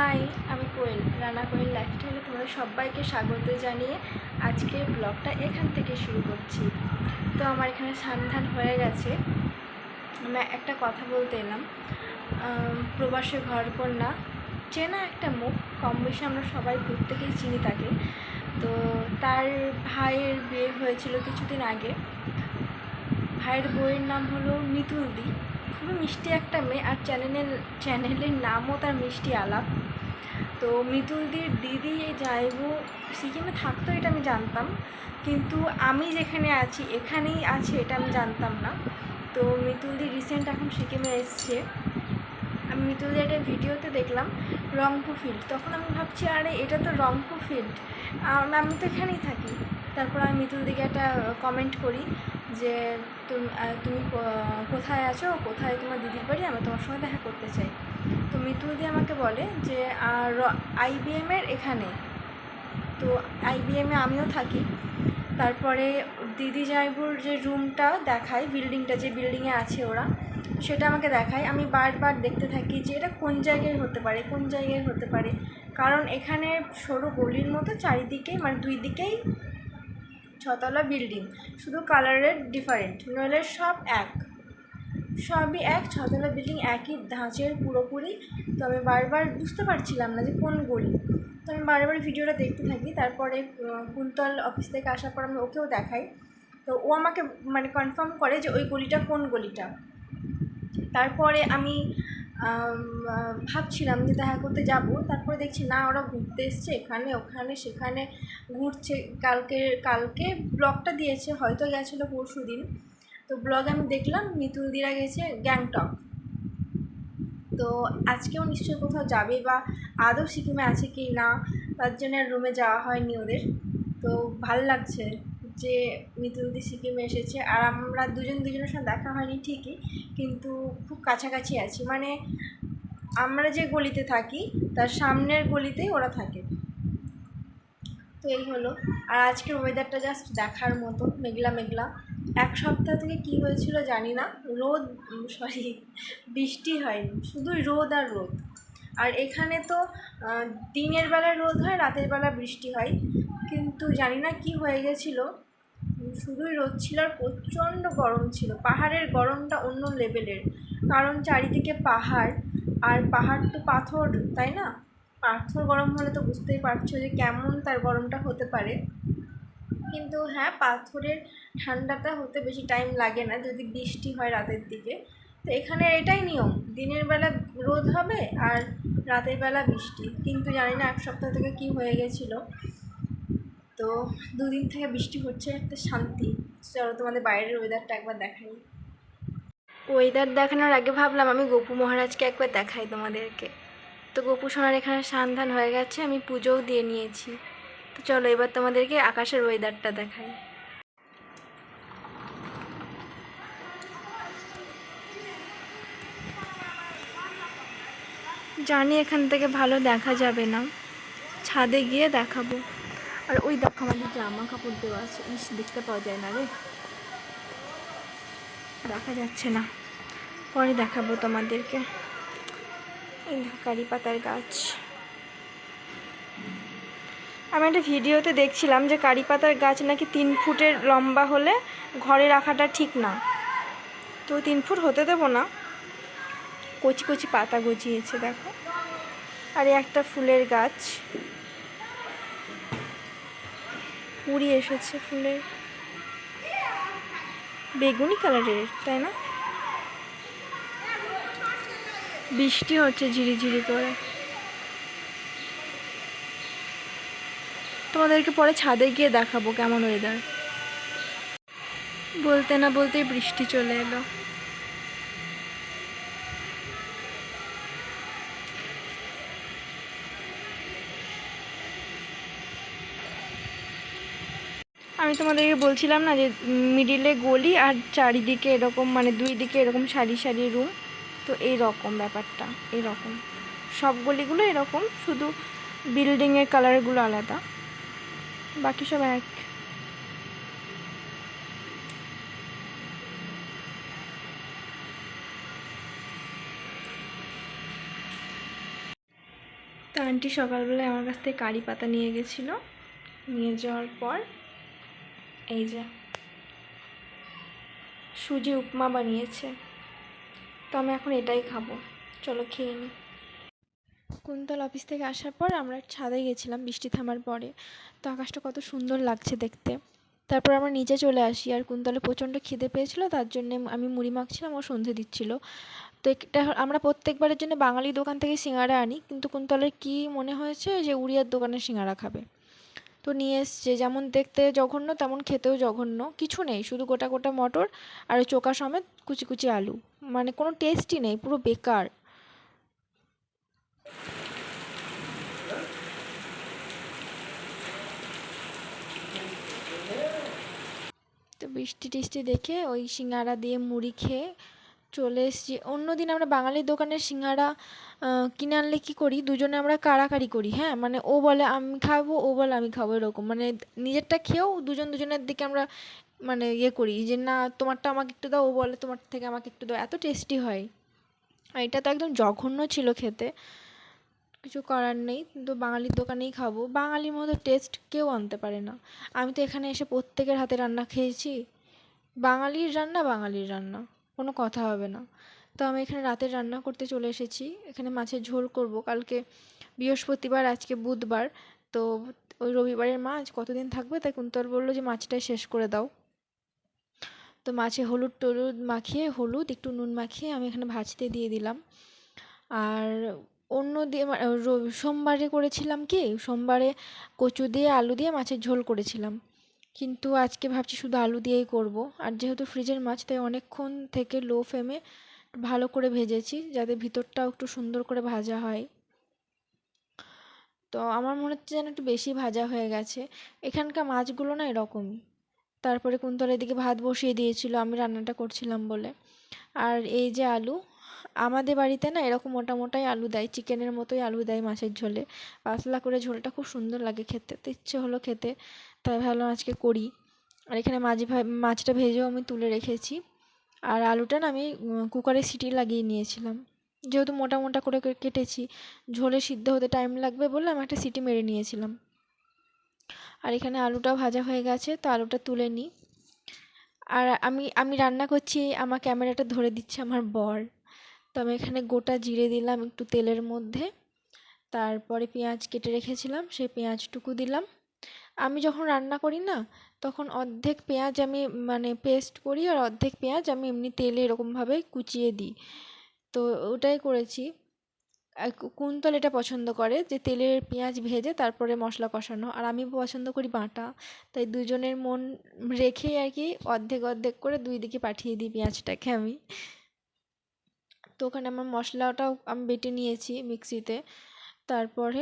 High, আমি কোয়েল, রানা কোয়েল লাইফস্টাইলে তোমাদের সবাইকে স্বাগত জানিয়ে আজকের ব্লগটা এখান থেকে শুরু করছি। তো আমার এখানে সন্ধান হয়ে গেছে। আমি একটা কথা বলতে এলাম। প্রবাসে ঘরকন্যা চেনা একটা মুখ, কম বেশি আমরা সবাই প্রত্যেকেই চিনি তাকে। তো তার ভাইয়ের বিয়ে হয়েছিল কিছুদিন আগে। ভাইয়ের বইয়ের নাম হলো মিতুলদি। খুবই মিষ্টি একটা মেয়ে, আর চ্যানেলের নামও তার মিষ্টি আলাপ। তো মিতুলদির দিদি জাইবু সিকিমে থাকতো, এটা আমি জানতাম, কিন্তু আমি যেখানে আছি এখানেই আছে এটা আমি জানতাম না। তো মিতুলদি রিসেন্ট এখন সিকিমে এসছে। আমি মিতুলদির একটা ভিডিওতে দেখলাম রংপুর ফিল্ড, তখন আমি ভাবছি আরে এটা তো রংপুর ফিল্ড, আমি তো এখানেই থাকি। তারপর আমি মিতুলদিকে একটা কমেন্ট করি যে তুমি কোথায় আছো, কোথায় তোমার দিদির বাড়ি, আমি তোমার সঙ্গে দেখা করতে চাই। তো মিতুলদি আমাকে বলে যে আইবিএমের এখানে। তো আইবিএমে আমিও থাকি। তারপরে দিদি জাইবুর যে রুমটা দেখায়, বিল্ডিংটা যে বিল্ডিংয়ে আছে ওরা, সেটা আমাকে দেখায়। আমি বারবার দেখতে থাকি যে এটা কোন জায়গায় হতে পারে, কোন জায়গায় হতে পারে, কারণ এখানে সরু গলির মতো চারিদিকেই, মানে দুই দিকেই ছতলা বিল্ডিং, শুধু কালারের ডিফারেন্ট, নইলে সবই এক, ছতলা বিল্ডিং একই ধাঁচের পুরোপুরি। তো আমি বারবার বুঝতে পারছিলাম না যে কোন গলি। তো আমি বারবার ভিডিওটা দেখতে থাকি। তারপরে কুন্তল অফিস থেকে আসার পর আমি ওকেও দেখাই। তো ও আমাকে মানে কনফার্ম করে যে ওই গলিটা কোন গলিটা। তারপরে আমি ভাবছিলাম যে দেখা করতে যাব, তারপরে দেখছি না, ওরা ঘুরতে এসছে, এখানে ওখানে সেখানে ঘুরছে। কালকে ব্লগটা দিয়েছে, হয়তো গেছিলো পরশু দিন। তো ব্লগে আমি দেখলাম মিতুলদিরা গেছে গ্যাংটক। তো আজকেও নিশ্চয়ই কোথাও যাবে, বা আদৌ সিকিমে আছে কি না, তার জন্য রুমে যাওয়া হয়নি ওদের। তো ভাল লাগছে যে মিতুলদি সিকিমে এসেছে, আর আমরা দুজনের সঙ্গে দেখা হয়নি ঠিকই, কিন্তু খুব কাছাকাছি আছি। মানে আমরা যে গলিতে থাকি তার সামনের গলিতেই ওরা থাকে। তো এই হলো। আর আজকের ওয়েদারটা জাস্ট দেখার মতো, মেঘলা মেঘলা। এক সপ্তাহ থেকে কি হয়েছিল জানি না, বৃষ্টি হয়নি, শুধুই রোদ আর রোদ। আর এখানে তো দিনের বেলা রোদ হয়, রাতের বেলা বৃষ্টি হয়, কিন্তু জানি না কি হয়ে গেছিলো, শুধুই রোদ ছিল আর প্রচণ্ড গরম ছিল। পাহাড়ের গরমটা অন্য লেভেলের, কারণ চারিদিকে পাহাড়, আর পাহাড় তো পাথর, তাই না? পাথর গরম হলে তো বুঝতেই পারছো যে কেমন তার গরমটা হতে পারে। কিন্তু হ্যাঁ, পাথরের ঠান্ডাটা হতে বেশি টাইম লাগে না যদি বৃষ্টি হয় রাতের দিকে। তো এখানে এটাই নিয়ম, দিনের বেলা রোদ হবে আর রাতের বেলা বৃষ্টি। কিন্তু জানি না এক সপ্তাহ থেকে কি হয়ে গেছিলো, তো দুদিন থেকে বৃষ্টি হচ্ছে, একটা শান্তি। চলো তোমাদের বাইরের ওয়েদারটা একবার দেখাই। ওয়েদার দেখানোর আগে ভাবলাম আমি গোপু মহারাজকে একবার দেখাই তোমাদেরকে। তো গোপু সোনার এখানে সন্ধান হয়ে গেছে, আমি পুজোও দিয়ে নিয়েছি। তো চলো এবার তোমাদেরকে আকাশের ওয়েদারটা দেখাই। জানি এখান থেকে ভালো দেখা যাবে না, ছাদে গিয়ে দেখাবো। আর ওই দেখো আমাদের জামা কাপড় দেওয়া আছে, দেখতে পাওয়া যায় না রে, দেখা যাচ্ছে না, পরে দেখাবো তোমাদেরকে। এই কারি পাতার গাছ, আমি একটা ভিডিওতে দেখছিলাম যে কারি পাতার গাছ নাকি 3 ফুটের লম্বা হলে ঘরে রাখাটা ঠিক না। তো 3 ফুট হতে দেবো না, কচি কচি পাতা গজিয়েছে দেখো। আর একটা ফুলের গাছ, কুড়ি এসেছে ফুলের, বেগুনি কালারের, তাই না? বৃষ্টি হচ্ছে ঝিরিঝিরি করে। তোমাদেরকে পরে ছাদে গিয়ে দেখাবো কেমন ওয়েদার। বলতে না বলতেই বৃষ্টি চলে এলো। আমি তোমাদেরকে বলছিলাম না যে মিডিলে গলি আর চারিদিকে এরকম, মানে দুই দিকে এরকম সারি সারি রুম। তো এই রকম ব্যাপারটা, এরকম সব গলিগুলো এরকম, শুধু বিল্ডিংয়ের কালারগুলো আলাদা, বাকি সব এক। আন্টি সকালবেলায় আমার কাছ থেকে কারি পাতা নিয়ে গেছিলো, নিয়ে যাওয়ার পর এই যে সুজি উপমা বানিয়েছে। তো আমি এখন এটাই খাবো, চলো খেয়ে নিই। কুন্তল অফিস থেকে আসার পর আমরা ছাদে গেছিলাম বৃষ্টি থামার পরে। তো আকাশটা কত সুন্দর লাগছে দেখতে। তারপর আমরা নিচে চলে আসি, আর কুন্তলে প্রচণ্ড খিদে পেয়েছিল, তার জন্যে আমি মুড়ি মাখছিলাম, ও সন্ধে দিচ্ছিল। তো এটা আমরা প্রত্যেকবারের জন্য বাঙালি দোকান থেকে সিঙ্গারা আনি, কিন্তু কুন্তলের কি মনে হয়েছে যে উড়িয়ার দোকানের সিঙ্গারা খাবে, তো নিয়ে এসছে। যেমন দেখতে জঘন্য তেমন খেতেও জঘন্য, কিছু নেই, শুধু গোটা গোটা মটর আর চোকা সমেত কুচি কুচি আলু, মানে কোনো টেস্টই নেই, পুরো বেকার। তো বৃষ্টি টিষ্টি দেখে ওই সিঙ্গারা দিয়ে মুড়ি খেয়ে চলে এসেছি। অন্যদিন আমরা বাঙালির দোকানের সিঙ্গারা কিনে আনলে কী করি, দুজনে আমরা কাড়াকাড়ি করি, হ্যাঁ, মানে ও বলে আমি খাবো, ও বলে আমি খাবো, এরকম মানে নিজেরটা খেয়েও দুজনের দিকে আমরা মানে ইয়ে করি যে না তোমারটা আমাকে একটু দাও, ও বলে তোমার থেকে আমাকে একটু দাও, এত টেস্টি হয়। আর এটা তো একদম জঘন্য ছিল খেতে, কিছু করার নেই, কিন্তু বাঙালির দোকানেই খাবো, বাঙালির মতো টেস্ট কেউ আনতে পারে না। আমি তো এখানে এসে প্রত্যেকের হাতে রান্না খেয়েছি, বাঙালির রান্না, কোনো কথা হবে না। তো আমি এখানে রাতের রান্না করতে চলে এসেছি। এখানে মাছের ঝোল করব, কালকে বৃহস্পতিবার, আজকে বুধবার, তো ওই রবিবারের মাছ কতদিন থাকবে, তাই কুন্তল বললো যে মাছটাই শেষ করে দাও। তো মাছে হলুদ টলুদ মাখিয়ে, হলুদ একটু নুন মাখিয়ে আমি এখানে ভাজতে দিয়ে দিলাম। আর অন্য দিয়ে সোমবারে করেছিলাম কি, সোমবারে কচু দিয়ে আলু দিয়ে মাছের ঝোল করেছিলাম, কিন্তু আজকে ভাবছি শুধু আলু দিয়েই করব। আর যেহেতু ফ্রিজের মাছ, তাই অনেকক্ষণ থেকে লো ফ্লেমে ভালো করে ভেজেছি, যাতে ভিতরটাও একটু সুন্দর করে ভাজা হয়। তো আমার মনে হচ্ছে যেন একটু বেশি ভাজা হয়ে গেছে, এখানকার মাছগুলো না এরকমই। তারপরে কুন্তল এদিকে ভাত বসিয়ে দিয়েছিল আমি রান্নাটা করছিলাম বলে। আর এই যে আলু, আমাদের বাড়িতে না এরকম মোটা মোটাই আলু দেয়, চিকেনের মতোই আলু দেয় মাছের ঝোলে, পাতলা করে ঝোলটা খুব সুন্দর লাগে খেতে, তো ইচ্ছে হলো খেতে, তাই ভাবলাম আজকে করি। আর এখানে মাছটা ভেজেও আমি তুলে রেখেছি। আর আলুটা না আমি কুকারে সিটি লাগিয়ে নিয়েছিলাম, যেহেতু মোটা মোটা করে কেটেছি, ঝোলে সিদ্ধ হতে টাইম লাগবে বলে আমি একটা সিটি মেরে নিয়েছিলাম। আর এখানে আলুটাও ভাজা হয়ে গেছে, তো আলুটা তুলে নিই। আর আমি আমি রান্না করছি, আমার ক্যামেরাটা ধরে দিচ্ছে আমার বর। তো আমি এখানে গোটা জিরে দিলাম একটু তেলের মধ্যে, তারপরে পেঁয়াজ কেটে রেখেছিলাম সেই পেঁয়াজটুকু দিলাম। আমি যখন রান্না করি না, তখন অর্ধেক পেঁয়াজ আমি মানে পেস্ট করি, আর অর্ধেক পেঁয়াজ আমি এমনি তেলে এরকমভাবে কুচিয়ে দিই, তো ওটাই করেছি। আর কুন্তল এটা পছন্দ করে যে তেলের পেঁয়াজ ভেজে তারপরে মশলা কষানো, আর আমি পছন্দ করি বাটা, তাই দুজনের মন রেখেই আর কি অর্ধেক অর্ধেক করে দুই দিকে পাঠিয়ে দিই পেঁয়াজটাকে আমি। তো ওখানে আমার মশলাটাও আমি বেটে নিয়েছি মিক্সিতে। তারপরে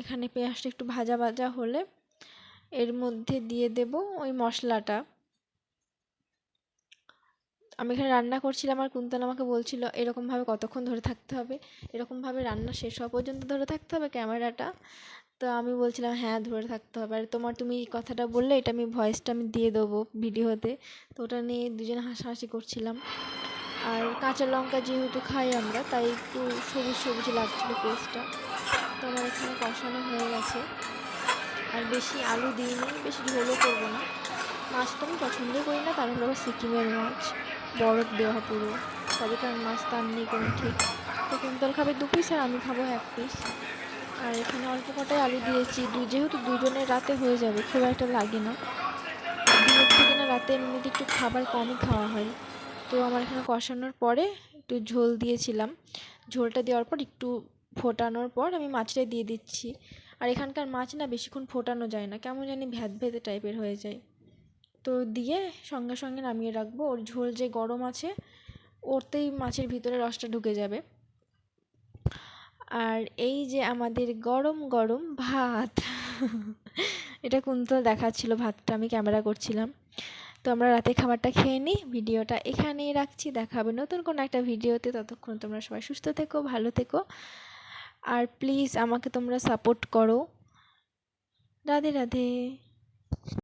এখানে পেঁয়াজটা একটু ভাজা ভাজা হলে এর মধ্যে দিয়ে দেব ওই মশলাটা। আমি এখানে রান্না করছিলাম, আর কুন্তল আমাকে বলছিল এরকমভাবে কতক্ষণ ধরে থাকতে হবে, এরকমভাবে রান্না শেষ হওয়া পর্যন্ত ধরে থাকতে হবে ক্যামেরাটা। তো আমি বলছিলাম হ্যাঁ ধরে থাকতে হবে, আর তুমি এই কথাটা বললে এটা আমি ভয়েসটা আমি দিয়ে দেবো ভিডিওতে, তো ওটা নিয়ে দুজনে হাসাহাসি করছিলাম। আর কাঁচা লঙ্কা যেহেতু খাই আমরা, তাই একটু সবুজ সবুজ লাগছিলো পেস্টটা। তো আমার এখানে কষানো হয়ে গেছে, আর বেশি আলু দিইনি, বেশি ঝোলও করবো না। মাছটা আমি পছন্দই করি না, কারণ হলো সিকিমের মাছ, বরফ দেওয়া পুরো, তবেকার মাছ তার নেই কোনো ঠিক। তো কুন্তল খাবে 2 পিস আর আমি খাবো 1 পিস। আর এখানে অল্প কটাই আলু দিয়েছি, যেহেতু দুজনের রাতে হয়ে যাবে, খুব একটা লাগে না। দিনের থেকে না রাতে এমনিতে একটু খাবার কমই খাওয়া হয়। তো আমার এখানে কষানোর পরে একটু ঝোল দিয়েছিলাম, ঝোলটা দেওয়ার পর একটু ফোটানোর পর আমি মাছটা দিয়ে দিচ্ছি। আর এখানকার মাছ না বেশিক্ষণ ফোটানো যায় না, কেমন জানি ভ্যাদ ভেদে টাইপের হয়ে যায়। তো দিয়ে সঙ্গে সঙ্গে নামিয়ে রাখবো, ওর ঝোল যে গরম আছে ওরতেই মাছের ভিতরে রসটা ঢুকে যাবে। আর এই যে আমাদের গরম গরম ভাত এটা কুন্তল দেখাচ্ছিল ভাতটা, আমি ক্যামেরা করছিলাম। তো আমরা রাতে খাবারটা খেয়ে নিই, ভিডিওটা এখানেই রাখছি, দেখা হবে নতুন কোনো একটা ভিডিওতে, ততক্ষণ তোমরা সবাই সুস্থ থেকো, ভালো থেকো, আর প্লিজ আমাকে তোমরা সাপোর্ট করো। রাধে রাধে।